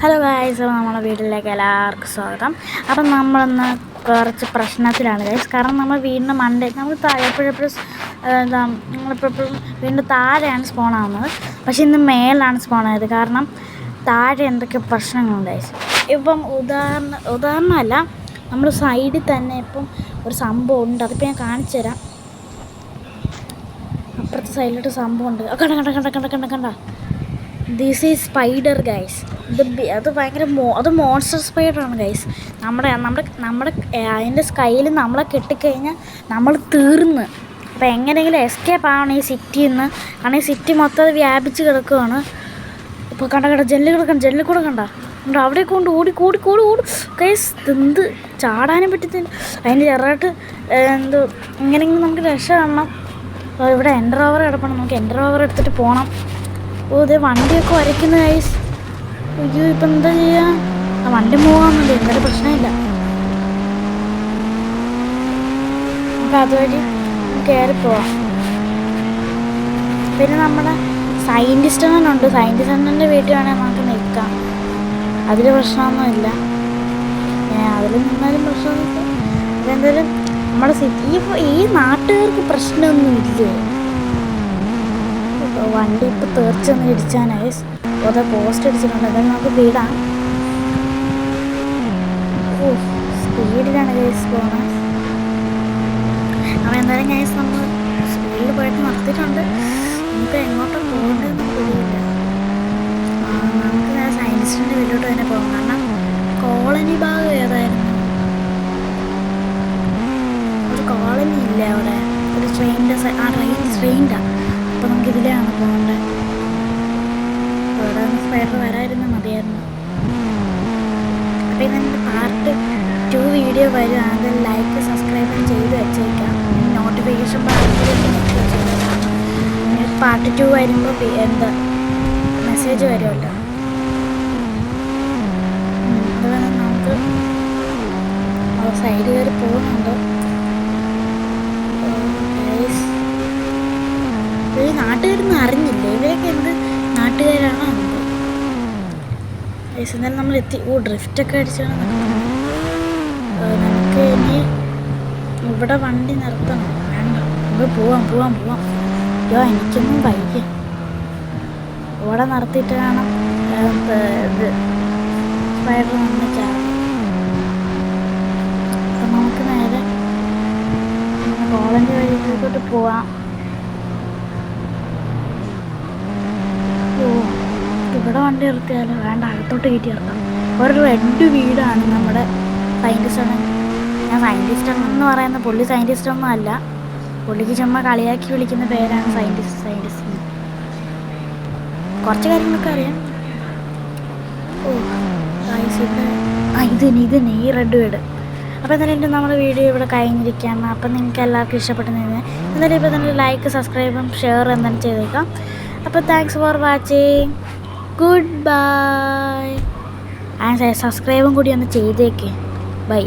Hello guys, അപ്പോൾ നമ്മുടെ വീട്ടിലേക്ക് എല്ലാവർക്കും സ്വാഗതം. അപ്പം നമ്മളിന്ന് കുറച്ച് പ്രശ്നത്തിലാണ് ഗൈസ്. കാരണം നമ്മൾ വീടിൻ്റെ നമ്മൾ എപ്പോഴെപ്പോഴും നമ്മളിപ്പോഴും വീടിൻ്റെ താഴെയാണ് സ്പോൺ ആവുന്നത്. പക്ഷെ ഇന്ന് മേലാണ് സ്പോൺ ആയത്. കാരണം താഴെ എന്തൊക്കെ പ്രശ്നങ്ങളുണ്ട് ഗൈസ്. ഇപ്പം ഉദാഹരണമല്ല, നമ്മൾ സൈഡിൽ തന്നെ ഇപ്പം ഒരു സംഭവം ഉണ്ട്. അതിപ്പോൾ ഞാൻ കാണിച്ചു തരാം. അപ്പുറത്തെ സൈഡിലോട്ട് സംഭവം ഉണ്ട്. കണ്ട ദിസ് ഈസ് സ്പൈഡർ ഗൈസ്. അത് ഭയങ്കര അത് മോൺസ്റ്റർ സ്പൈഡറാണ് ഗൈസ്. നമ്മുടെ അതിൻ്റെ സ്കൈയിൽ നമ്മളെ കെട്ടിക്കഴിഞ്ഞാൽ നമ്മൾ തീർന്ന്. അപ്പോൾ എങ്ങനെയെങ്കിലും എസ്കേപ്പ് ആവണം ഈ സിറ്റിയിൽ നിന്ന്. കാരണം ഈ സിറ്റി മൊത്തം അത് വ്യാപിച്ച് കിടക്കുകയാണ്. ഇപ്പോൾ ജനലിൽ കൂടെ കണ്ട അവിടെ കൊണ്ട് ഓടി ഗൈസ്. എന്ത് ചാടാനും പറ്റത്തില്ല. അതിൻ്റെ ചെറുതായിട്ട് എങ്ങനെയെങ്കിലും നമുക്ക് രക്ഷ കാണണം. അപ്പോൾ ഇവിടെ എൻ്റർ ഓവർ കിടപ്പണം. നമുക്ക് എൻ്റർ ഓവർ എടുത്തിട്ട് പോകണം. ഇതേ വണ്ടിയൊക്കെ വരയ്ക്കുന്ന ഗൈസ്. അയ്യോ, ഇപ്പം എന്താ ചെയ്യുക? ആ വണ്ടി പോകാമെന്നുണ്ട്, എന്തൊരു പ്രശ്നമില്ല. നമുക്ക് അതുവഴി കയറിപ്പോവാം. പിന്നെ നമ്മുടെ സയൻറ്റിസ്റ്റ് അണ്ണനുണ്ട്. സയൻറ്റിസ്റ്റ് അണ്ണൻ്റെ വീട്ടിൽ വേണമെങ്കിൽ നമുക്ക് നിൽക്കാം. അതിൽ പ്രശ്നമൊന്നുമില്ല. അതിൽ നിന്നാലും പ്രശ്നമൊന്നുമില്ല. അതെന്തായാലും നമ്മുടെ ഈ നാട്ടുകാർക്ക് പ്രശ്നമൊന്നുമില്ല. വണ്ടി ഇപ്പോൾ തീർച്ചയൊന്ന് ഇടിച്ചാനായി ഓരോ പോസ്റ്റ് അടിച്ചിട്ടുണ്ട്. എന്തായാലും നമുക്ക് വീടാം. സ്പീഡിലാണ് ഗൈസ് പോകുന്നത്. അപ്പോൾ എന്തായാലും ഗൈസ് നമ്മൾ സ്പീഡിൽ പോയിട്ട് നിർത്തിയിട്ടുണ്ട്. നമുക്ക് എങ്ങോട്ടും പോകേണ്ടതെന്ന് അറിയില്ല. നമുക്ക് സയൻറ്റിസ്റ്റിൻ്റെ വീട്ടിലോട്ട് തന്നെ പോകാം. കാരണം കോളനി ഭാഗം ഏതായിരുന്നു? ഒരു കോളനി ഇല്ല അവിടെ. ഒരു ട്രെയിനിൻ്റെ അപ്പോൾ നമുക്ക് ഇതിലാണ് പോകേണ്ടത്. അവിടെ നിന്ന് സ്പൈഡർ വരായിരുന്നു മതിയായിരുന്നു. അപ്പോൾ ഇതിൻ്റെ പാർട്ട് 2 വീഡിയോ വരും. അത് ലൈക്ക് സബ്സ്ക്രൈബും ചെയ്ത് വെച്ചേക്കാം. നോട്ടിഫിക്കേഷൻ പാർട്ട് 2 വരുമ്പോൾ മെസ്സേജ് വരുമല്ലോ. അതുപോലെ നമുക്ക് സൈഡ് കയറി പോകുന്നുണ്ട്. ഈ നാട്ടുകാരൊന്നും അറിഞ്ഞില്ല. ഇവരൊക്കെ എന്ത് നാട്ടുകാരാണോ എന്തോ. എന്നാലും നമ്മൾ എത്തി. ഡ്രിഫ്റ്റൊക്കെ അടിച്ചാണ്. നമുക്ക് ഇനി ഇവിടെ വണ്ടി നിർത്തണം. വേണ്ട, നമുക്ക് പോവാം. അയ്യോ, എനിക്കൊന്നും വയ്യ. ഇവിടെ നിർത്തിയിട്ട് വേണം സ്പൈഡർ വന്ന് ചാടും. അപ്പം നമുക്ക് നേരെ കോളനി വഴിയിലോട്ട് പോവാം. ഇവിടെ വണ്ടി നിർത്തിയാലോ? വേണ്ട, അകത്തോട്ട് കയറ്റി ഇറക്കാം. ഒരു റെഡ് വീടാണ് നമ്മുടെ സയൻറ്റിസ്റ്റ് അണ്ണൻ. ഞാൻ സയൻറ്റിസ്റ്റ് എന്ന് പറയുന്ന പുള്ളി സയൻറ്റിസ്റ്റ് ഒന്നും അല്ല. പുള്ളിക്ക് ചുമ്മാ കളിയാക്കി വിളിക്കുന്ന പേരാണ് സയൻറ്റിസ്റ്റ്. കുറച്ച് കാര്യങ്ങളൊക്കെ അറിയാം. ഇതിന് ഈ റെഡ് വീട്. അപ്പോൾ എന്തായാലും നമ്മുടെ വീഡിയോ ഇവിടെ കഴിഞ്ഞിരിക്കുകയാണ്. അപ്പം നിങ്ങൾക്ക് എല്ലാവർക്കും ഇഷ്ടപ്പെട്ടെന്ന് എന്തായാലും ഇപ്പോൾ തന്നെ ലൈക്ക് സബ്സ്ക്രൈബും ഷെയർ എന്തായാലും ചെയ്തേക്കാം. അപ്പോൾ thanks for watching. Good bye. സബ്സ്ക്രൈബും കൂടി ഒന്ന് ചെയ്തേക്ക്. ബൈ.